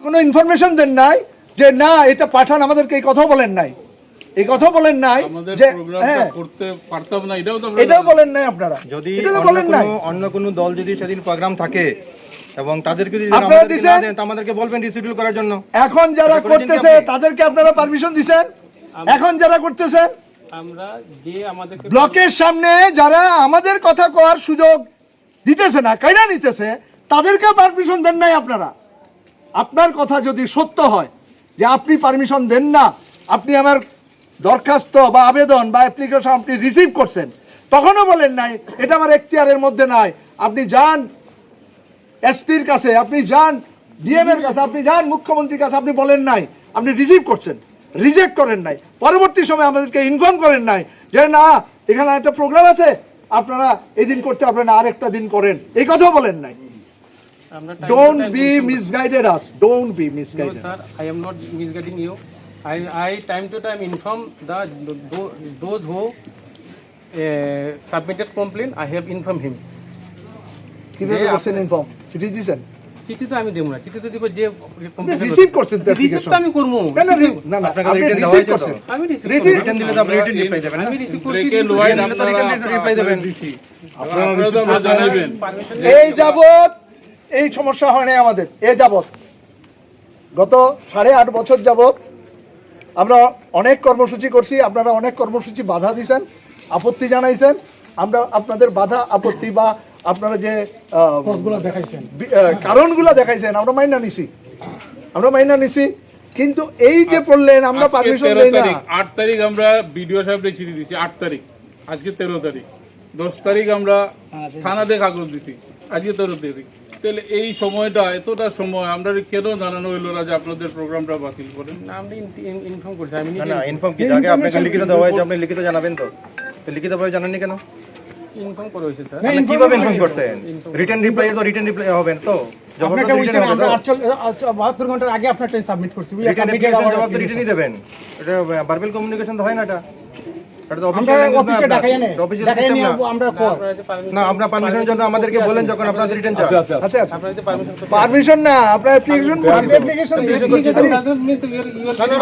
কোনো ইনফরমেশন দেন নাই যে না এটা পাঠান আমাদেরকে, এই কথা বলেন নাই, এই কথা বলেন নাই যে করতে পারতাম না, এটাও বলেন নাই আপনারা। যদি বলেন নাই অন্য কোনো দল যদি সেদিন প্রোগ্রাম থাকে এবং তাদেরকে যদি আপনারা দিবেন আমাদেরকে বলবেন রিশিডিউল করার জন্য। এখন যারা করতেছে তাদেরকে আপনারা পারমিশন দিবেন? এখন যারা করতেছে আমরা যে আমাদের ব্লকের সামনে যারা আমাদের কথা কওয়ার সুযোগ দিতেছে না, কাইরা নিতেছে, তাদেরকে পারমিশন দেন নাই আপনারা। আপনার কথা যদি সত্য হয় যে আপনি পারমিশন দেন না, আপনি আমার দরখাস্ত বা আবেদন বা অ্যাপ্লিকেশন আপনি রিসিভ করছেন, তখনও বলেন নাই এটা আমার এখতিয়ারের মধ্যে নাই, আপনি যান এসপির কাছে, আপনি যান ডিএম এর কাছে, আপনি যান মুখ্যমন্ত্রীর কাছে, আপনি বলেন নাই, আপনি রিসিভ করছেন, রিজেক্ট করেন নাই। পরবর্তী সময় আমাদেরকে ইনফর্ম করেন নাই যে না এখানে একটা প্রোগ্রাম আছে, আপনারা এই দিন করতে পারবেন না, আরেকটা দিন করেন, এই কথাও বলেন নাই। Don't be misguided us. Don't be misguided. No, sir, I am not misguiding you. I time to time inform those who submitted complaint. I have informed him. কিভাবে করছেন ইনফর্ম? চিঠি দিয়েছেন? চিঠি তো আমি দেব না, চিঠি তো দিব যে রিসিভ করছেন তো রিসিভ তো আমি করব না আপনাকে রিটেন দেওয়া হয়েছে তো? আমি রিটেন দিলে তো আপনি রিটেন রিপ্লাই দেবেন। আমি রিসিভ করছি, রিপ্লাই দেবেন। আপনারা তো আমরা জানাবেন। এই যাবত এই সমস্যা হয় না আমাদের, এই যাবত গত 8.5 বছর যাবত আমরা অনেক কর্মসূচি করছি, আপনারা অনেক কর্মসূচি বাধা দিয়েছেন, আপত্তি জানাইছেন, আমরা আপনাদের বাধা আপত্তি বা আপনারা যে কারণগুলো দেখাইছেন আমরা মাইনা নিছি, কিন্তু এই যে বললেন আমরা পারমিশন দেই না। 8 তারিখ আমরা বিডিও সাহেবকে চিঠি দিছি, 8 তারিখ, আজকে 13 তারিখ, 10 তারিখ আমরা থানাতে কাগজ দিছি, আজকে 13 তারিখ। তাহলে এই সময়টা, এতটা সময় আমরা কেন জানানো হইলো না যে আপনাদের প্রোগ্রামটা বাতিল করেন? না আমরা ইনফর্ম করছি। আমি না ইনফর্ম কি আগে আপনাকে লিখিত দেওয়া হয়েছে, আপনি লিখিত জানাবেন তো? তো লিখিতভাবে জানাননি কেন? ইনফর্ম করা হয়েছে স্যার। আপনি কিভাবে ইনফর্ম করছেন? রিটেন রিপ্লাই তো রিটেন রিপ্লাই হবেন তো? জবাব তো রিটেন হবে তো? 72 ঘন্টার আগে আপনার টাইম সাবমিট করছি। রিটেন অ্যাপ্লিকেশন জবাব তো রিটেনই দেবেন। এটা ভার্বাল কমিউনিকেশন তো হয় না, এটা তো অফিসিয়াল অফিসে ডাকাই আনে, অফিসিয়াল সিস্টেম না। আমরা না আপনার পারমিশনের জন্য আমাদেরকে বলেন যখন আপনাদের রিটেন চাই। আচ্ছা আপনারা যে পারমিশন না, আপনার অ্যাপ্লিকেশন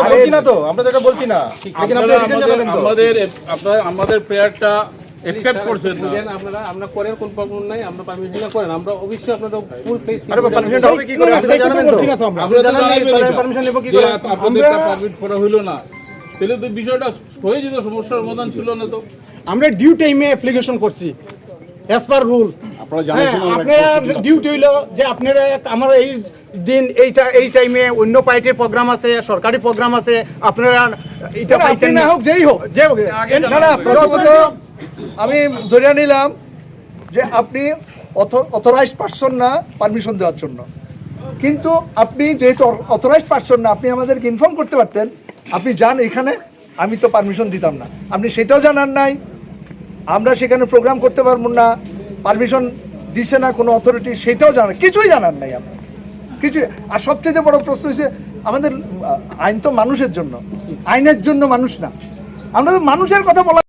বলছি না তো, আমরা তো এটা বলছি না, লেকিন আপনি রিটেন জানাবেন তো? আমাদের প্রেয়ারটা অ্যাকসেপ্ট করছেন না। আমরা করার কোন প্রবলেম নাই, আমরা পারমিশন করেন, আমরা অবশ্যই আপনাদের ফুল ফেস। আরে পারমিশনটা হবে কি করে আপনি জানাবেন তো? আপনি জানাননি তাহলে পারমিশন নেব কি করে? আপনাদের পারমিট করা হইলো না, তাহলে তো বিষয়টা হয়ে যেত, সমস্যার সমাধান ছিল না তো। আমরা ডিউ টাইমে অ্যাপ্লিকেশন করছি অ্যাজ পার রুল। আপনারা ডিউটি হইলো যে আপনারা আমার এই দিন এই টাইমে অন্য পার্টির প্রোগ্রাম আছে, সরকারি প্রোগ্রাম আছে, আপনারা এটা পাইতেন না হোক যেই হোক না প্রথমত আমি ধরে নিলাম যে আপনি অথরাইজড পারসন না পারমিশন দেওয়ার জন্য, কিন্তু আপনি যেহেতু অথরাইজড পারসন না, আপনি আমাদেরকে ইনফর্ম করতে পারতেন, আপনি যান এখানে, আমি তো পারমিশন দিতাম না, আপনি সেটাও জানান নাই, আমরা সেখানে প্রোগ্রাম করতে পারবো না, পারমিশন দিছে না কোনো অথরিটি, সেটাও জানান, কিছুই জানান নাই আপনি কিছু। আর সবচেয়ে বড় প্রশ্ন হচ্ছে আমাদের আইন তো মানুষের জন্য, আইনের জন্য মানুষ না, আমরা তো মানুষের কথা বলা